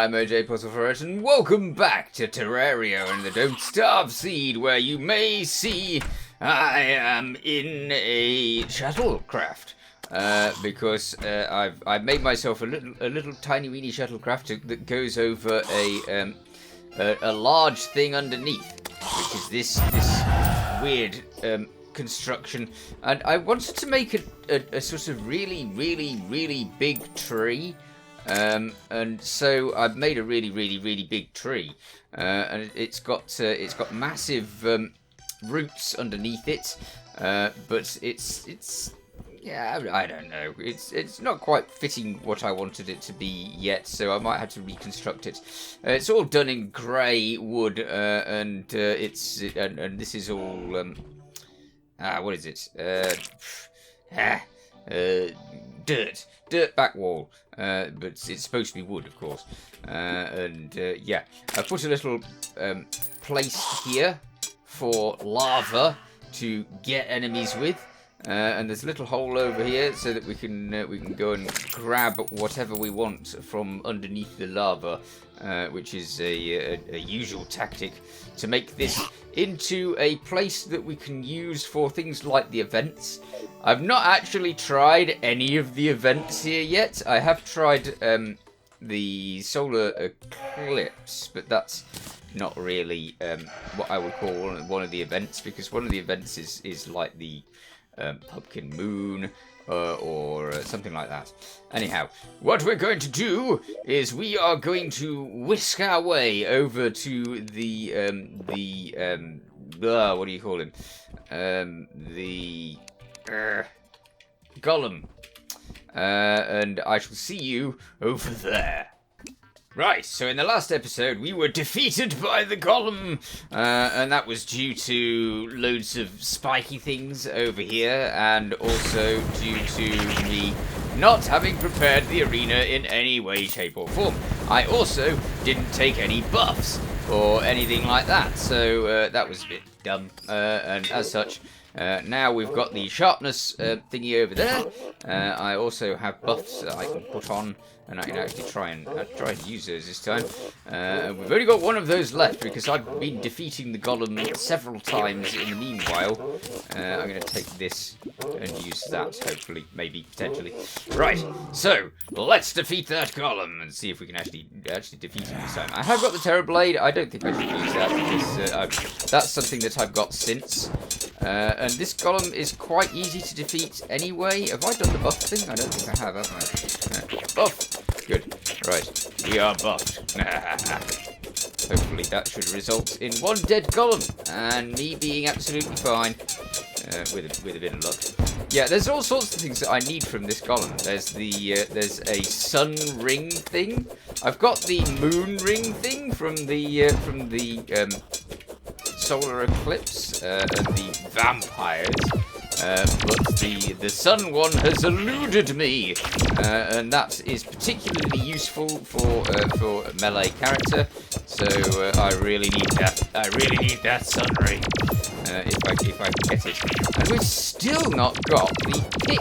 I'm OJ PuzzleFerret, and welcome back to Terraria and the Don't Starve seed, where you may see I am in a shuttlecraft. Because I've made myself a little tiny weeny shuttlecraft that goes over a large thing underneath, which is this weird construction, and I wanted to make a sort of really big tree. And so I've made a really big tree, and it's got massive roots underneath it, but it's yeah, I don't know, it's not quite fitting what I wanted it to be yet, so I might have to reconstruct it. It's all done in grey wood, and this is all what is it? Dirt back wall, but it's supposed to be wood, of course. Yeah, I put a little place here for lava to get enemies with, and there's a little hole over here so that we can go and grab whatever we want from underneath the lava, which is a usual tactic to make this into a place that we can use for things like the events. I've not actually tried any of the events here yet. I have tried the solar eclipse, but that's not really what I would call one of the events, because one of the events is like the pumpkin moon or something like that. Anyhow, what we're going to do is we are going to whisk our way over to the what do you call him? The Golem. And I shall see you over there. Right, so in the last episode we were defeated by the Golem, and that was due to loads of spiky things over here, and also due to me not having prepared the arena in any way, shape or form. I also didn't take any buffs or anything like that, so that was a bit dumb, and as such, now we've got the sharpness thingy over there. I also have buffs that I can put on, and I can actually try and use those this time. We've only got one of those left because I've been defeating the Golem several times in the meanwhile. I'm going to take this and use that, hopefully, maybe, potentially. Right, so let's defeat that Golem and see if we can actually defeat him this time. I have got the Terror Blade. I don't think I should use that because that's something that I've got since. And this Golem is quite easy to defeat anyway. Have I done the buff thing? I don't think I have I? Buff! Good. Right. We are buffed. Hopefully that should result in one dead Golem and me being absolutely fine. With a bit of luck. Yeah, there's all sorts of things that I need from this Golem. There's a sun ring thing. I've got the moon ring thing from the solar eclipse and the vampires, but the sun one has eluded me, and that is particularly useful for a melee character. So I really need that. I really need that sun ring if I can get it. And we've still not got the pick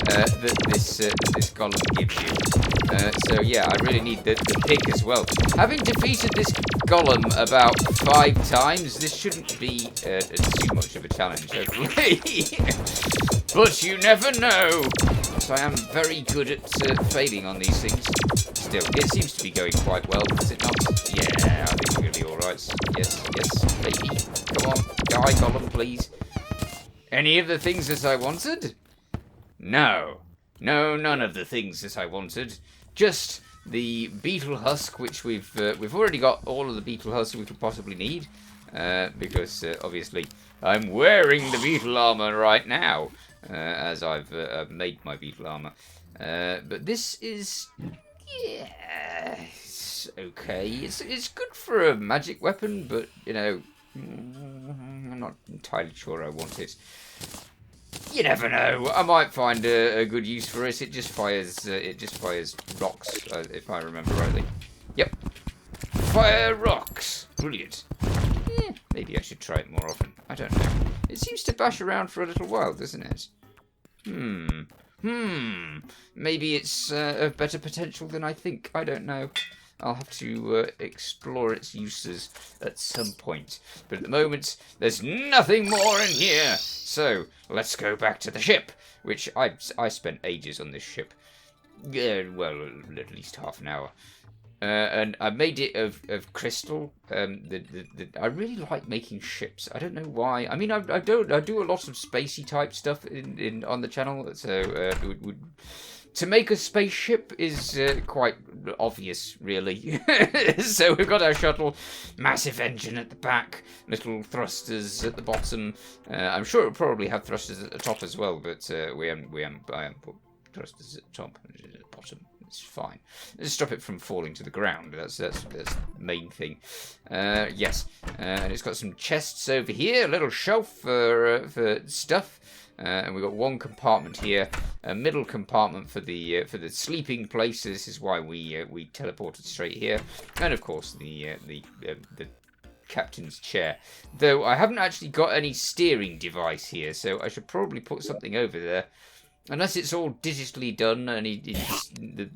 that this Golem gives you. So yeah, I really need the pick as well. Having defeated this Golem about 5 times, this shouldn't be too much of a challenge, hopefully. But you never know. So I am very good at failing on these things. Still, it seems to be going quite well, does it not? Yeah, I think we're going to be alright. Yes, baby. Come on, die, Golem, please. Any of the things that I wanted? No, none of the things that I wanted. Just the beetle husk, which we've already got all of the beetle husks we could possibly need, because obviously I'm wearing the beetle armor right now, as I've made my beetle armor. But this is, yeah, it's okay. It's good for a magic weapon, but you know, I'm not entirely sure I want it. You never know. I might find a good use for it. It just fires rocks, if I remember rightly. Yep. Fire rocks. Brilliant. Maybe I should try it more often. I don't know. It seems to bash around for a little while, doesn't it? Maybe it's of better potential than I think. I don't know. I'll have to explore its uses at some point. But at the moment, there's nothing more in here. So, let's go back to the ship, which I spent ages on this ship. Well, at least half an hour. And I made it of crystal. I really like making ships. I don't know why. I mean, I do a lot of spacey type stuff on the channel. So to make a spaceship is quite obvious, really. So we've got our shuttle, massive engine at the back, little thrusters at the bottom. I'm sure it'll probably have thrusters at the top as well, but I haven't put thrusters at the top and at the bottom. It's fine. Just stop it from falling to the ground. That's the main thing. Yes, and it's got some chests over here, a little shelf for stuff, and we've got one compartment here, a middle compartment for the sleeping place. This is why we teleported straight here, and of course the captain's chair. Though I haven't actually got any steering device here, so I should probably put something over there. Unless it's all digitally done and the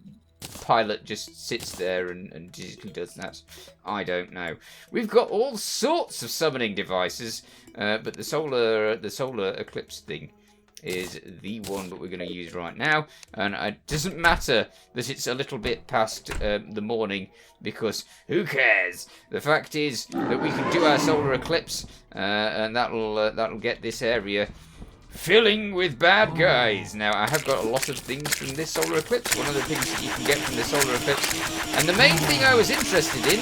pilot just sits there and digitally does that. I don't know. We've got all sorts of summoning devices, but the solar eclipse thing is the one that we're going to use right now. And it doesn't matter that it's a little bit past the morning, because who cares? The fact is that we can do our solar eclipse, and that'll get this area filling with bad guys. Now, I have got a lot of things from this solar eclipse. One of the things that you can get from the solar eclipse, and the main thing I was interested in,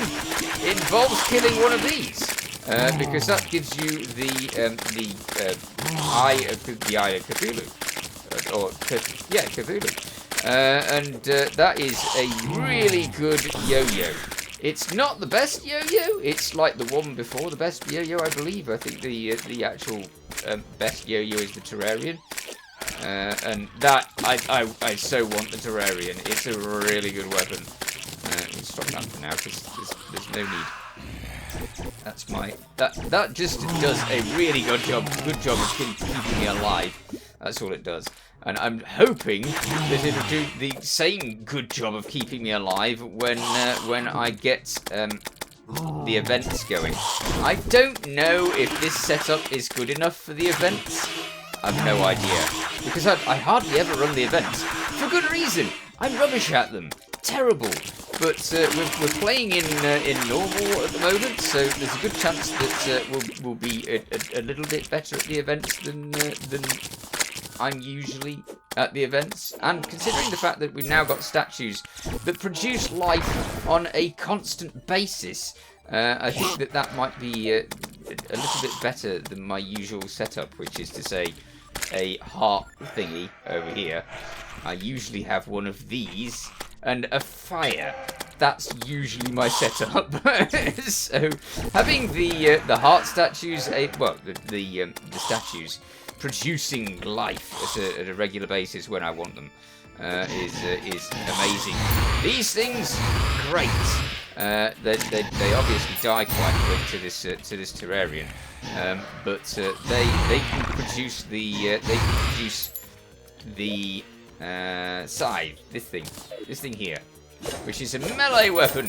involves killing one of these, because that gives you the eye of Cthulhu, Cthulhu, and that is a really good yo-yo. It's not the best yo-yo. It's like the one before the best yo-yo, I believe. I think the actual best yo-yo is the Terrarian. And that, I so want the Terrarian. It's a really good weapon. We'll stop that for now, because there's no need. That's my... That just does a really good job of keeping me alive. That's all it does. And I'm hoping that it'll do the same good job of keeping me alive when I get the events going. I don't know if this setup is good enough for the events. I've no idea, because I hardly ever run the events for good reason. I'm rubbish at them, terrible. But we're playing in normal at the moment, so there's a good chance that we'll be a little bit better at the events than I'm usually at the events. And considering the fact that we've now got statues that produce life on a constant basis, I think that might be a little bit better than my usual setup, which is to say a heart thingy over here. I usually have one of these and a fire. That's usually my setup. So having the heart statues, the statues producing life at a regular basis when I want them is amazing. These things, great. They obviously die quite quick to this Terrarian, but they can produce the scythe. This thing here, which is a melee weapon,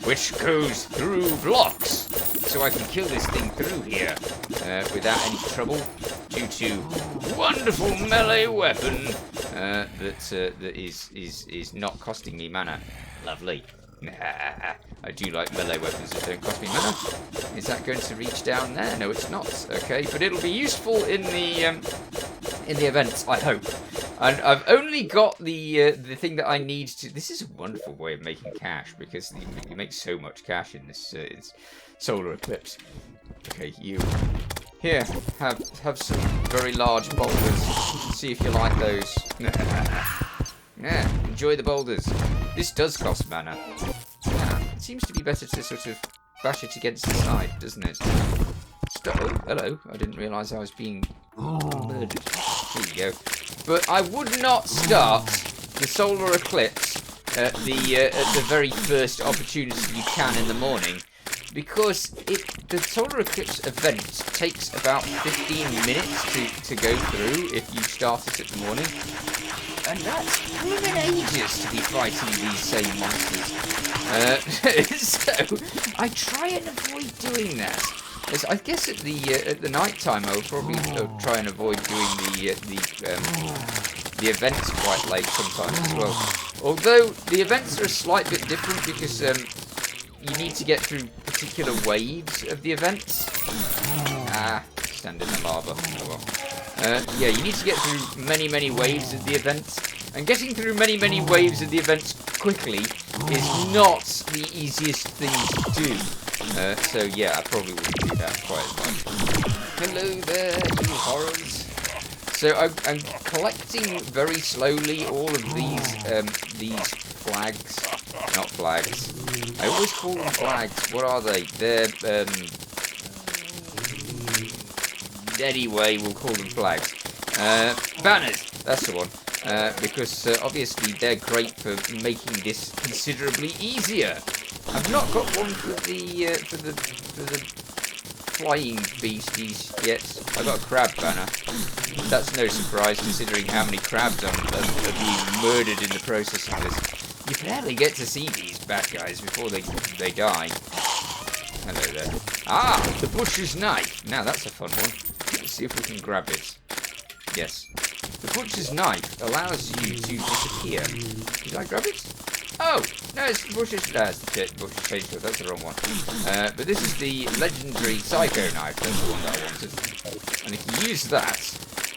which goes through blocks, so I can kill this thing through here without any trouble, due to wonderful melee weapon that is not costing me mana. Lovely. I do like melee weapons that don't cost me mana. Is that going to reach down there? No, it's not. Okay, but it'll be useful in the events, I hope. And I've only got the thing that I need to... This is a wonderful way of making cash, because you make so much cash in this solar eclipse. Okay, you... Here, have some very large boulders. See if you like those. Yeah, enjoy the boulders. This does cost mana. It seems to be better to sort of bash it against the side, doesn't it? Oh, hello. I didn't realise I was being murdered. Here you go. But I would not start the solar eclipse at the very first opportunity you can in the morning, because the solar eclipse event takes about 15 minutes to go through if you start it at the morning. And that's blooming ages to be fighting these same monsters. So I try and avoid doing that. As I guess at the night time I'll probably try and avoid doing the events quite late sometimes as well. Although the events are a slight bit different because you need to get through particular waves of the events. Stand in the lava. Oh well. Yeah, you need to get through many waves of the events. And getting through many waves of the events quickly is not the easiest thing to do. So yeah, I probably wouldn't do that quite as much. Hello there, you horrors. So I'm collecting very slowly all of these flags. Not flags. I always call them flags. What are they? They're anyway, we'll call them flags. Banners. That's the one. Because obviously they're great for making this considerably easier. I've not got one for the flying beasties yet. I got a crab banner. That's no surprise considering how many crabs are being murdered in the process of this. You barely get to see these bad guys before they die. Hello there. The butcher's knife. Now that's a fun one. Let's see if we can grab it. Yes. The butcher's knife allows you to disappear. Did I grab it? Oh! No, it's the butcher's... That's the butcher's chainsaw. That's the wrong one. But this is the legendary psycho knife. That's the one that I wanted. And if you use that,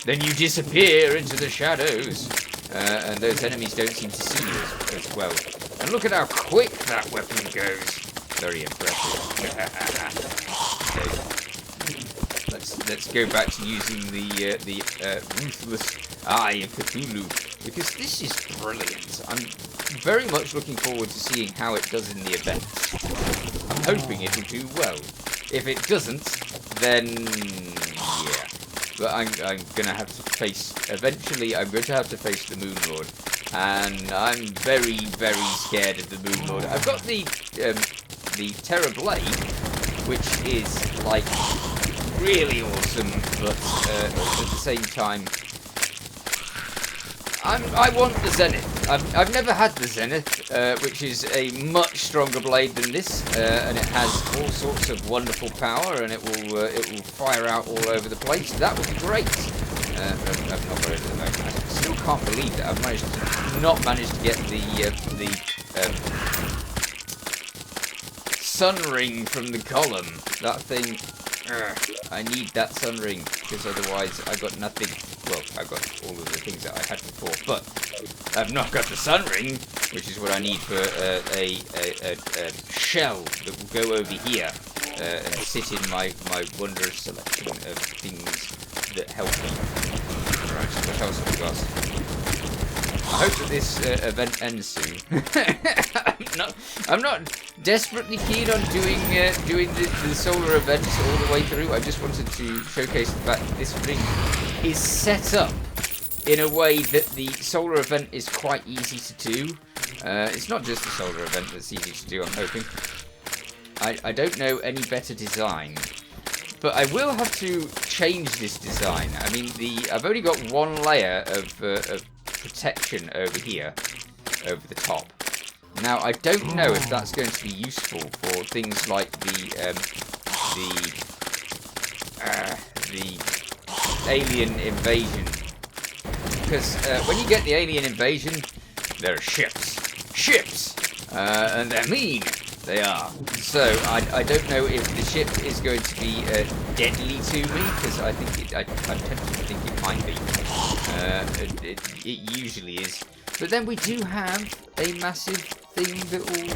then you disappear into the shadows. And those enemies don't seem to see you as well. And look at how quick that weapon goes. Very impressive. Okay. Let's go back to using the ruthless Eye of Cthulhu, because this is brilliant. I'm very much looking forward to seeing how it does in the events. I'm hoping it'll do well. If it doesn't, then yeah. But I'm going to have to face, eventually I'm going to have to face the Moon Lord. And I'm very scared of the Moon Lord. I've got the Terra Blade, which is like really awesome, but at the same time, I want the Zenith. I've never had the Zenith, which is a much stronger blade than this, and it has all sorts of wonderful power, and it will fire out all over the place. That would be great. I've not got it at the moment. I still can't believe that I've not managed to get the sun ring from the Golem. That thing. I need that sun ring, because otherwise I've got nothing. Well, I've got all of the things that I had before, but I've not got the sun ring, which is what I need for a shell that will go over here and sit in my wondrous selection of things that help me. Right, what else have we got? I hope that this event ends soon. I'm not desperately keen on doing the solar events all the way through. I just wanted to showcase the fact that this ring is set up in a way that the solar event is quite easy to do. It's not just the solar event that's easy to do, I'm hoping. I don't know any better design. But I will have to change this design. I mean, I've only got one layer of protection over here, over the top. Now, I don't know if that's going to be useful for things like the alien invasion. Because when you get the alien invasion, there are ships. And they're mean. They are. So, I don't know if the ship is going to be deadly to me, because I'm tempted to think it might be. It usually is. But then we do have a massive thing that will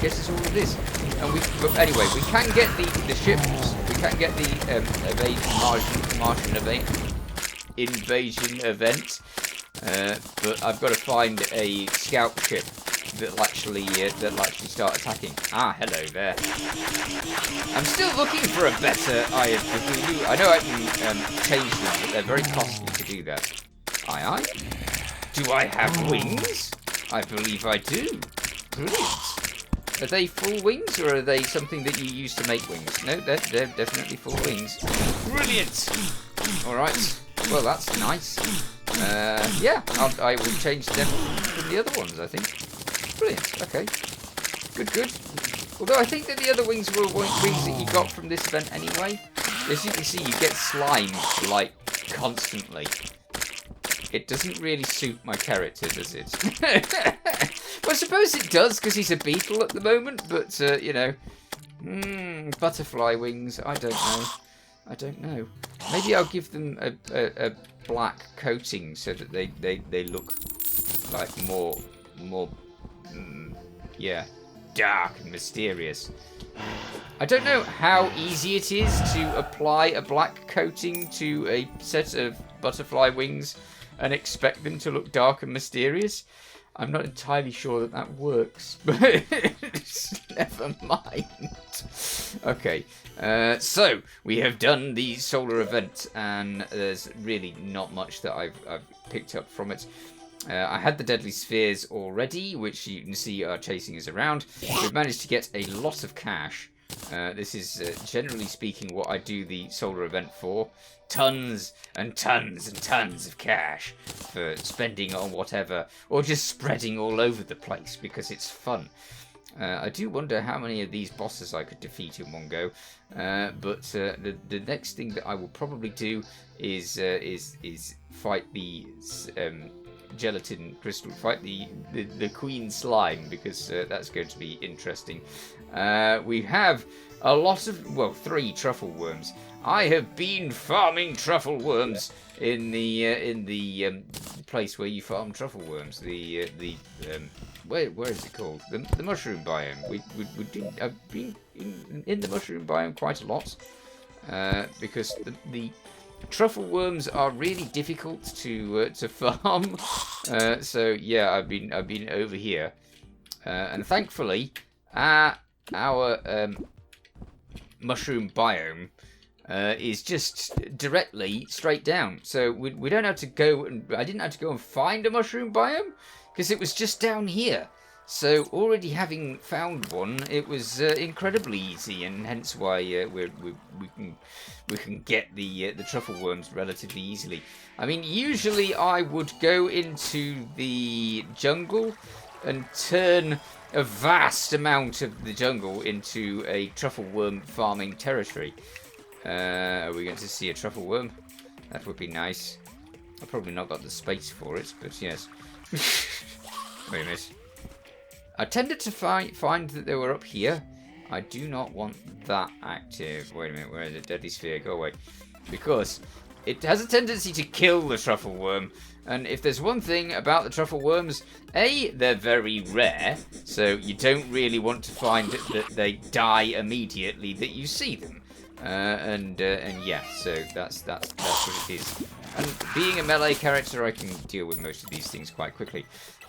get us all of this. And but anyway, we can get the ships. We can get the Martian invasion event. But I've got to find a scout ship that'll actually start attacking. Hello there. I'm still looking for a better Eye of Cthulhu. I know I can change them, but they're very costly to do that. Aye. Do I have wings? I believe I do. Brilliant. Are they full wings, or are they something that you use to make wings? No, they're definitely full wings. Brilliant. All right. Well, that's nice. Yeah, I will change them from the other ones, I think. Brilliant. Okay. Good, good. Although I think that the other wings were wings that you got from this event anyway. As you can see, you get slimed, like, constantly. It doesn't really suit my character, does it? Well, I suppose it does, because he's a beetle at the moment, but, you know. Butterfly wings, I don't know. I don't know. Maybe I'll give them a black coating so that they look like more, yeah, dark and mysterious. I don't know how easy it is to apply a black coating to a set of butterfly wings and expect them to look dark and mysterious. I'm not entirely sure that that works, but never mind. Okay, so we have done the solar event, and there's really not much that I've picked up from it. I had the deadly spheres already, which you can see are chasing us around. We've managed to get a lot of cash. This is, generally speaking, what I do the solar event for. Tons and tons and tons of cash for spending on whatever, or just spreading all over the place because it's fun. I do wonder how many of these bosses I could defeat in one go, but the next thing that I will probably do is fight the gelatin crystal, fight the queen slime, because that's going to be interesting. We have a lot of, well, 3 truffle worms. I have been farming truffle worms in the place where you farm truffle worms. Where is it called? The mushroom biome. I've been in the mushroom biome quite a lot, because the truffle worms are really difficult to farm. So yeah, I've been over here, and thankfully, our mushroom biome is just directly straight down. So we don't have to go. I didn't have to go and find a mushroom biome because it was just down here. So already having found one, it was incredibly easy, and hence why we can get the truffle worms relatively easily. I mean, usually I would go into the jungle and turn a vast amount of the jungle into a truffle worm farming territory. Are we going to see a truffle worm? That would be nice. I've probably not got the space for it, but yes. Wait a minute. I tended to find that they were up here. I do not want that active. Wait a minute, where is it? Deadly sphere, go away. Because it has a tendency to kill the truffle worm. And if there's one thing about the truffle worms, A, they're very rare, so you don't really want to find that they die immediately that you see them. And yeah, so that's what it is. And being a melee character, I can deal with most of these things quite quickly.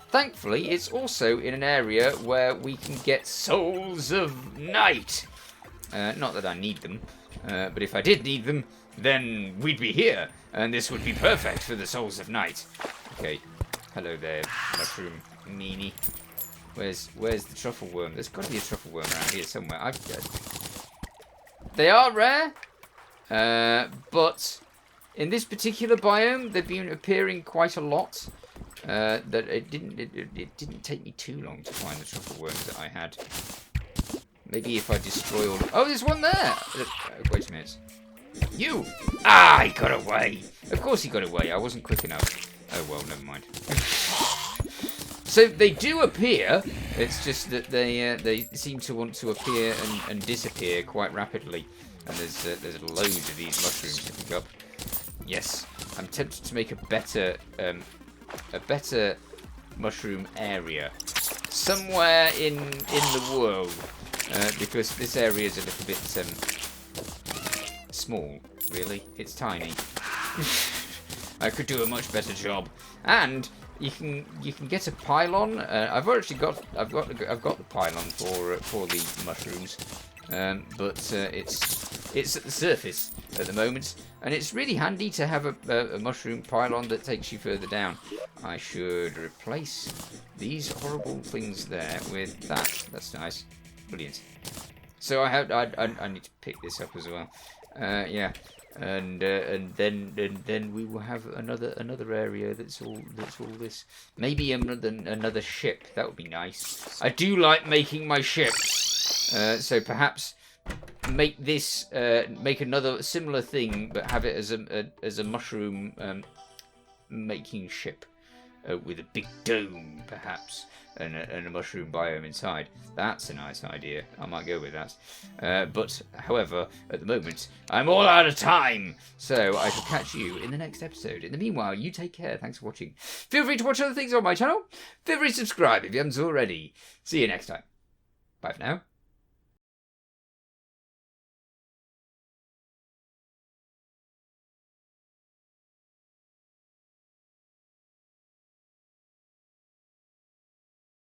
Thankfully, it's also in an area where we can get Souls of Night. Not that I need them, but if I did need them, then we'd be here, and this would be perfect for the Souls of Night. Okay, hello there, mushroom meanie. Where's the truffle worm? There's got to be a truffle worm around here somewhere. They are rare, but in this particular biome, they've been appearing quite a lot. That it didn't take me too long to find the truffle worms that I had. Maybe if I destroy all. Oh, there's one there. Wait a minute. You! Ah, he got away. Of course he got away. I wasn't quick enough. Oh well, never mind. So they do appear. It's just that they seem to want to appear and disappear quite rapidly. And there's loads of these mushrooms to pick up. Yes, I'm tempted to make a better mushroom area somewhere in the world, because this area is a little bit small. Really, it's tiny. I could do a much better job. And you can get a pylon. I've got the pylon for the mushrooms, but it's at the surface at the moment, and it's really handy to have a mushroom pylon that takes you further down. I should replace these horrible things there with that. That's nice, brilliant. So I need to pick this up as well. Yeah, and then we will have another area that's all this. Maybe another ship. That would be nice. I do like making my ships. So perhaps make this make another similar thing, but have it as a mushroom making ship with a big dome, perhaps. And a mushroom biome inside. That's a nice idea. I might go with that. But, however, at the moment, I'm all out of time. So I shall catch you in the next episode. In the meanwhile, you take care. Thanks for watching. Feel free to watch other things on my channel. Feel free to subscribe if you haven't already. See you next time. Bye for now.